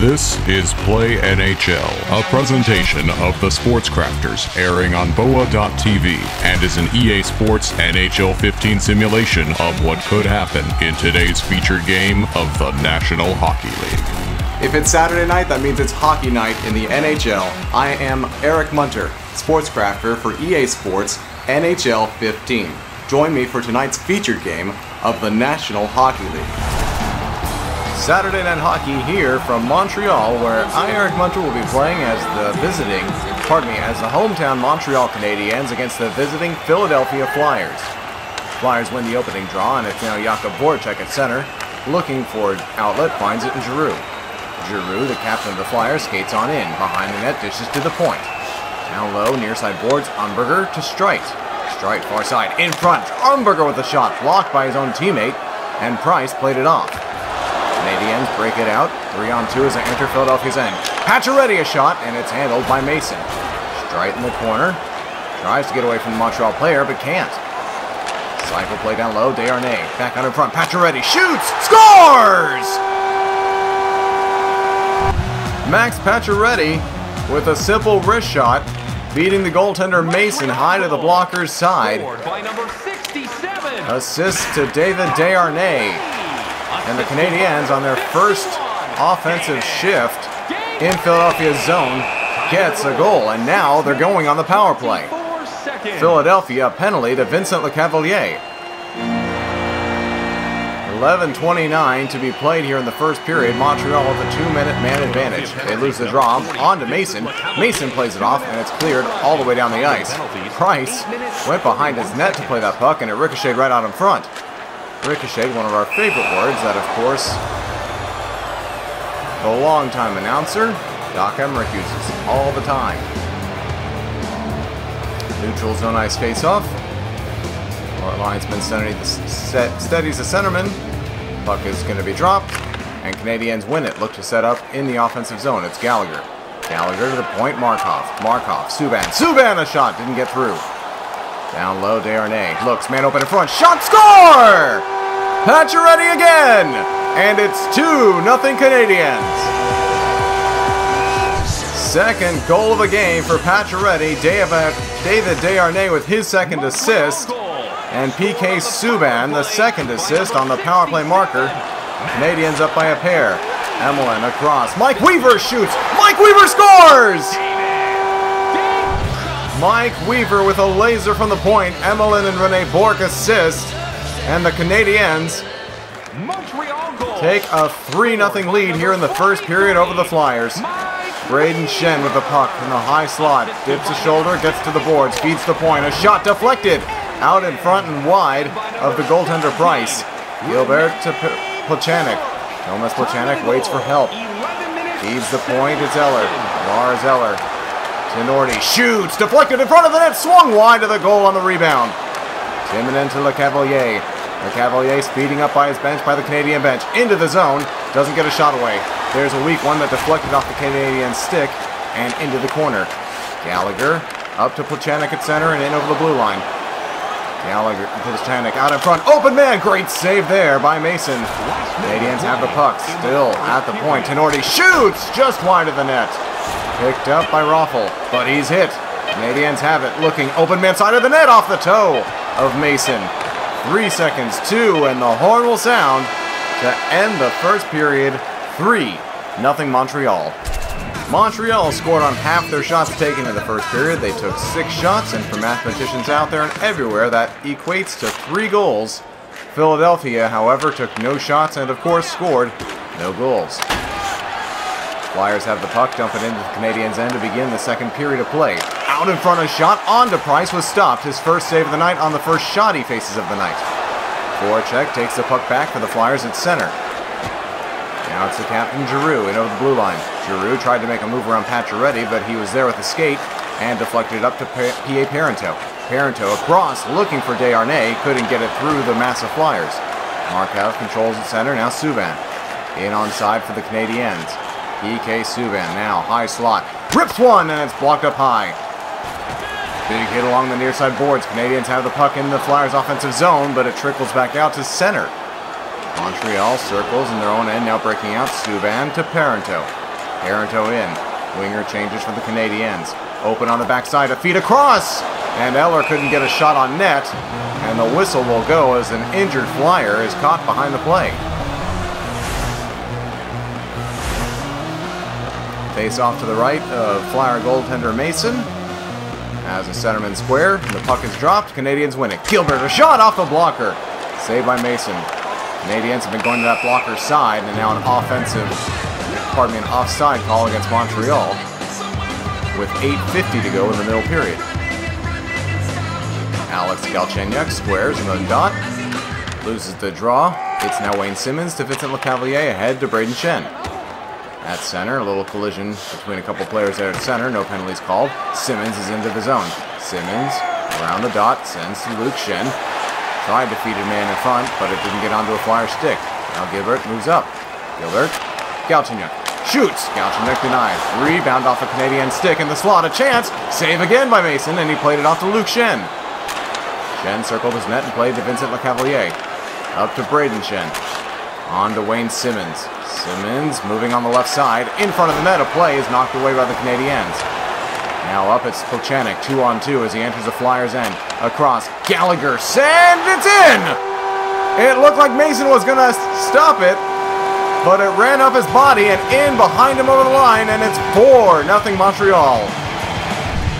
This is Play NHL, a presentation of the Sports Crafters, airing on BOA.TV, and is an EA Sports NHL 15 simulation of what could happen in today's featured game of the National Hockey League. If it's Saturday night, that means it's hockey night in the NHL. I am Eric Munter, Sports Crafter for EA Sports NHL 15. Join me for tonight's featured game of the National Hockey League. Saturday Night Hockey here from Montreal, where I, Eric Munter, will be playing as the hometown Montreal Canadiens against the visiting Philadelphia Flyers. Flyers win the opening draw, and it's now Jakub Voracek at center. Looking for an outlet, finds it in Giroux. Giroux, the captain of the Flyers, skates on in. Behind the net, dishes to the point. Down low, near side boards, Umberger to Streit. Streit far side, in front. Umberger with the shot, blocked by his own teammate, and Price played it off. Canadiens break it out. 3-on-2 as they enter Philadelphia's end. Pacioretty a shot, and it's handled by Mason. Streit in the corner. Tries to get away from the Montreal player, but can't. Cycle play down low. Desharnais back out in front. Pacioretty shoots! Scores! Max Pacioretty with a simple wrist shot, beating the goaltender Mason high to the blocker's side. Assist to David Desharnais. And the Canadiens, on their first offensive shift in Philadelphia's zone, gets a goal. And now they're going on the power play. Philadelphia, penalty to Vincent Lecavalier. 11:29 to be played here in the first period. Montreal with a 2-minute man advantage. They lose the draw. On to Mason. Mason plays it off, and it's cleared all the way down the ice. Price went behind his net to play that puck, and it ricocheted right out in front. Ricochet, one of our favorite words that, of course, the longtime announcer, Doc Emrick, uses all the time. Neutral zone ice face-off. Our linesman steadies the centerman. Puck is going to be dropped, and Canadiens win it. Look to set up in the offensive zone. It's Gallagher. Gallagher to the point, Markov. Markov, Subban. Subban a shot, didn't get through. Down low, Desharnais. Looks, man open in front. Shot, score! Pacioretty again! And it's 2-0 Canadiens. Second goal of the game for Pacioretty. David Desharnais with his second assist. And PK Subban, the second assist on the power play marker. Canadiens up by a pair. Emelin across. Mike Weaver shoots. Mike Weaver scores! Mike Weaver with a laser from the point. Emelin and Rene Bourque assist. And the Canadiens take a 3-0 lead here in the first period over the Flyers. Braden Shen with the puck in the high slot. Dips a shoulder, gets to the boards, feeds the point. A shot deflected out in front and wide of the goaltender Price. Gilbert to Plechanik. Thomas Plechanik waits for help. Feeds the point, it's Eller. Lars Eller. Tinordi shoots, deflected in front of the net, swung wide to the goal on the rebound. Timonen to Lecavalier. Lecavalier speeding up by his bench, by the Canadian bench. Into the zone. Doesn't get a shot away. There's a weak one that deflected off the Canadian stick and into the corner. Gallagher up to Plechanik at center and in over the blue line. Gallagher, Plechanik out in front. Open man. Great save there by Mason. Canadiens have the puck. Still at the point. Tinordi shoots just wide of the net. Picked up by Raffel, but he's hit. Canadiens have it. Looking, open man side of the net, off the toe of Mason. 3 seconds, 2, and the horn will sound to end the first period. 3-0 Montreal. Montreal scored on half their shots taken in the first period. They took 6 shots, and for mathematicians out there and everywhere, that equates to 3 goals. Philadelphia, however, took no shots and, of course, scored no goals. Flyers have the puck, dump it into the Canadiens' end to begin the second period of play. Out in front, a shot onto Price was stopped. His first save of the night on the first shot he faces of the night. Voracek takes the puck back for the Flyers at center. Now it's the captain Giroux in over the blue line. Giroux tried to make a move around Pacioretty, but he was there with the skate and deflected it up to P.A. Parenteau. Parenteau across, looking for Desharnais, couldn't get it through the massive Flyers. Markov controls at center, now Subban. In on side for the Canadiens. PK Subban now, high slot. Rips one, and it's blocked up high. Big hit along the near side boards. Canadiens have the puck in the Flyers' offensive zone, but it trickles back out to center. Montreal circles in their own end, now breaking out. Subban to Parenteau. Parenteau in. Winger changes for the Canadiens. Open on the backside, a feed across! And Eller couldn't get a shot on net. And the whistle will go as an injured Flyer is caught behind the play. Face off to the right of Flyer goaltender Mason. As a centerman square, the puck is dropped. Canadiens win it. Gilbert, a shot off the blocker. Saved by Mason. Canadiens have been going to that blocker's side, and now an offside call against Montreal with 8:50 to go in the middle period. Alex Galchenyuk squares in the dot, loses the draw. It's now Wayne Simmonds to Vincent Lecavalier, ahead to Braden Shen. At center, a little collision between a couple players there at center, no penalties called. Simmonds is into the zone. Simmonds around the dot, sends to Luke Shen. Tried to feed a man in front, but it didn't get onto a Flyer stick. Now Gilbert moves up. Gilbert, Galchenyuk shoots. Galchenyuk denied. Rebound off a Canadian stick in the slot. A chance. Save again by Mason, and he played it off to Luke Shen. Shen circled his net and played to Vincent Lecavalier. Up to Braden Shen. On to Wayne Simmonds. Simmonds moving on the left side. In front of the net, a play is knocked away by the Canadiens. Now up it's Plechanek, 2-on-2 as he enters the Flyers' end. Across, Gallagher, send, it's in! It looked like Mason was going to stop it, but it ran up his body and in behind him over the line, and it's 4-0 Montreal.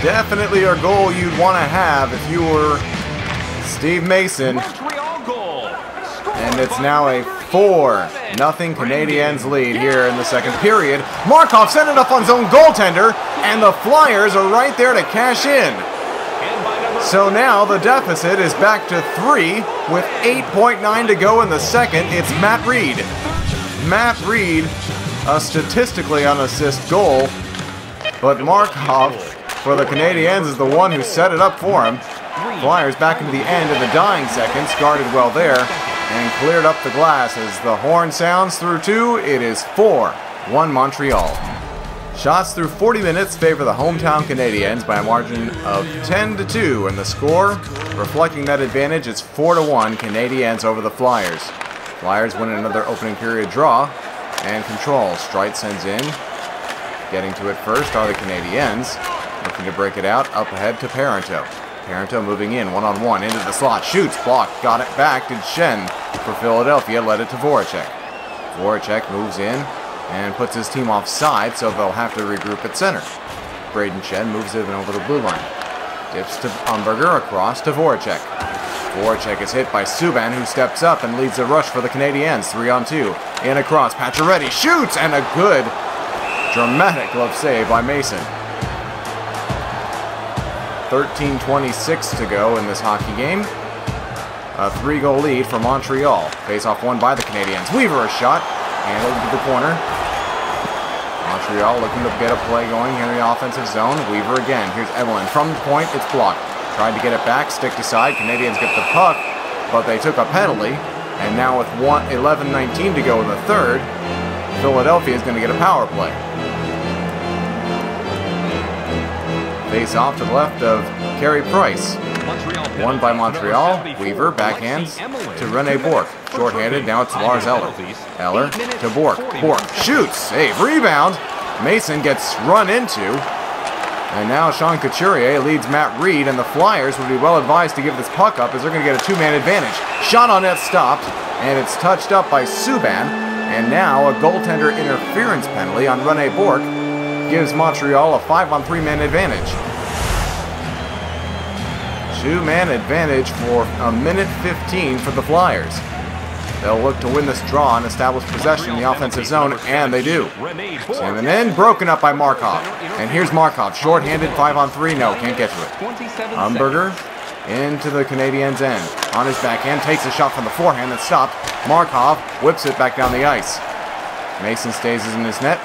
Definitely a goal you'd want to have if you were Steve Mason. And it's now a 4-0 Canadiens lead here in the second period. Markov sent it up on his own goaltender, and the Flyers are right there to cash in. So now the deficit is back to 3 with 8.9 to go in the second. It's Matt Reed. Matt Reed, a statistically unassist goal, but Markov for the Canadiens is the one who set it up for him. Flyers back into the end in the dying seconds, guarded well there, and cleared up the glass as the horn sounds through 2. It is 4-1 Montreal. Shots through 40 minutes favor the hometown Canadiens by a margin of 10-2, and the score, reflecting that advantage, is 4-1 Canadiens over the Flyers. Flyers win another opening period draw and control. Streit sends in. Getting to it first are the Canadiens, looking to break it out up ahead to Parenteau. Parenteau moving in, one-on-one, into the slot, shoots, blocked, got it back to Shen for Philadelphia, led it to Voracek. Voracek moves in and puts his team offside, so they'll have to regroup at center. Braden Shen moves it over the blue line. Dips to Umberger, across to Voracek. Voracek is hit by Subban, who steps up and leads the rush for the Canadiens, 3-on-2. In across, Pacioretty shoots, and a good, dramatic glove save by Mason. 13:26 to go in this hockey game. A 3-goal lead for Montreal. Face-off won by the Canadiens. Weaver a shot, handled to the corner. Montreal looking to get a play going here in the offensive zone. Weaver again. Here's Evelyn. From the point, it's blocked. Tried to get it back, stick to side. Canadiens get the puck, but they took a penalty. And now with 11:19 to go in the third, Philadelphia is going to get a power play. Face off to the left of Carey Price. Won by Montreal. Weaver backhands to Rene Bourque. Short-handed, now it's Lars Eller. Eller to Bourque. Bourque shoots, save, rebound. Mason gets run into. And now Sean Couturier leads Matt Reed, and the Flyers would be well advised to give this puck up as they're going to get a 2-man advantage. Shot on net stopped, and it's touched up by Subban. And now a goaltender interference penalty on Rene Bourque gives Montreal a 5-on-3-man advantage. 2-man advantage for a minute 15 for the Flyers. They'll look to win this draw and establish possession in the offensive zone, and they do. Salmon in, broken up by Markov. And here's Markov, short-handed, 5-on-3, no, can't get to it. Umberger into the Canadiens' end. On his backhand, takes a shot from the forehand that's stopped. Markov whips it back down the ice. Mason stays in his net.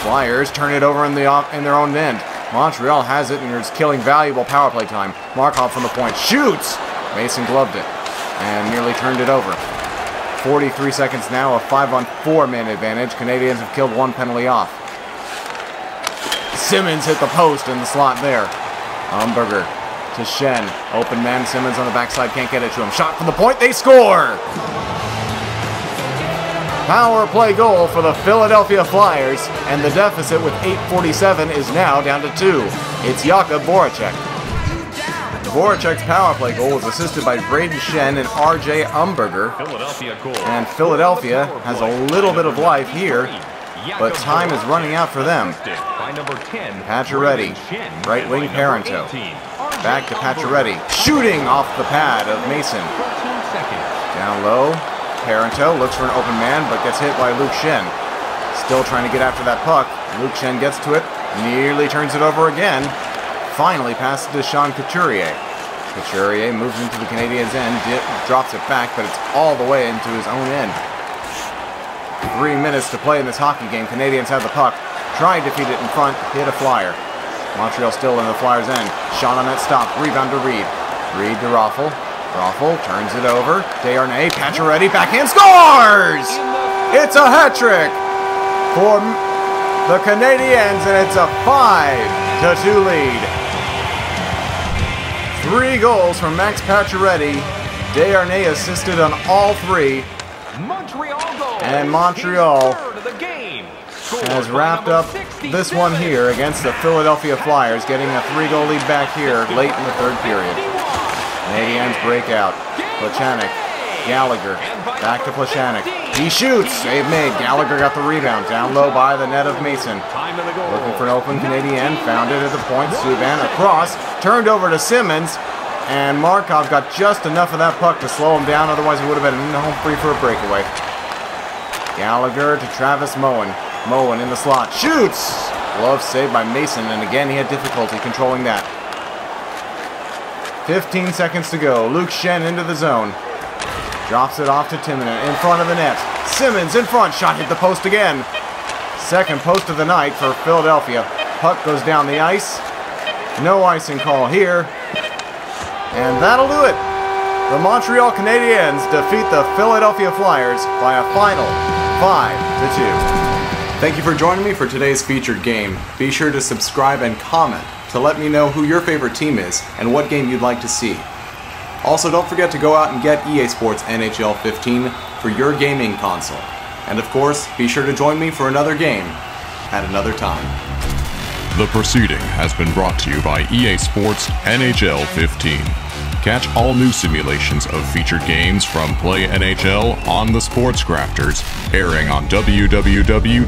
Flyers turn it over in their own end. Montreal has it and is killing valuable power play time. Markov from the point shoots. Mason gloved it and nearly turned it over. 43 seconds now, a 5-on-4-man advantage. Canadiens have killed one penalty off. Simmonds hit the post in the slot there. Umberger to Shen. Open man, Simmonds on the backside, can't get it to him. Shot from the point, they score! Power play goal for the Philadelphia Flyers, and the deficit with 8:47 is now down to 2. It's Jakub Voracek. Voracek's power play goal was assisted by Braden Shen and R.J. Umberger. And Philadelphia has a little bit of life here, but time is running out for them. Pacioretty, right wing Parenteau. Back to Pacioretty, shooting off the pad of Mason. Down low, Parenteau looks for an open man, but gets hit by Luke Shen. Still trying to get after that puck. Luke Shen gets to it, nearly turns it over again. Finally passes to Sean Couturier. Couturier moves into the Canadiens' end, drops it back, but it's all the way into his own end. 3 minutes to play in this hockey game. Canadiens have the puck. Tried to feed it in front, hit a flyer. Montreal still in the Flyers' end. Shot on that stop, rebound to Reed. Reed to Raffle. Raffle turns it over. Desharnais, Pacioretty, backhand, scores! It's a hat trick for the Canadiens, and it's a 5-2 lead. 3 goals from Max Pacioretty. Desharnais assisted on all 3. And Montreal has wrapped up this one here against the Philadelphia Flyers, getting a 3-goal lead back here late in the 3rd period. Canadiens break out. Plechanek, Gallagher, back to Plechanek. He shoots! Save made. Gallagher got the rebound. Down low by the net of Mason. Looking for an open Canadien. Found it at the point. Subban across. Turned over to Simmons. And Markov got just enough of that puck to slow him down. Otherwise, it would have been home free for a breakaway. Gallagher to Travis Moen. Moen in the slot. Shoots! Glove saved by Mason. And again, he had difficulty controlling that. 15 seconds to go. Luke Shen into the zone. Drops it off to Timonen in front of the net. Simmons in front. Shot hit the post again. Second post of the night for Philadelphia. Puck goes down the ice. No icing call here. And that'll do it. The Montreal Canadiens defeat the Philadelphia Flyers by a final 5-2. Thank you for joining me for today's featured game. Be sure to subscribe and comment to let me know who your favorite team is and what game you'd like to see. Also, don't forget to go out and get EA Sports NHL 15 for your gaming console. And of course, be sure to join me for another game at another time. The proceeding has been brought to you by EA Sports NHL 15. Catch all new simulations of featured games from Play NHL on the Sports Crafters, airing on www.boa.tv.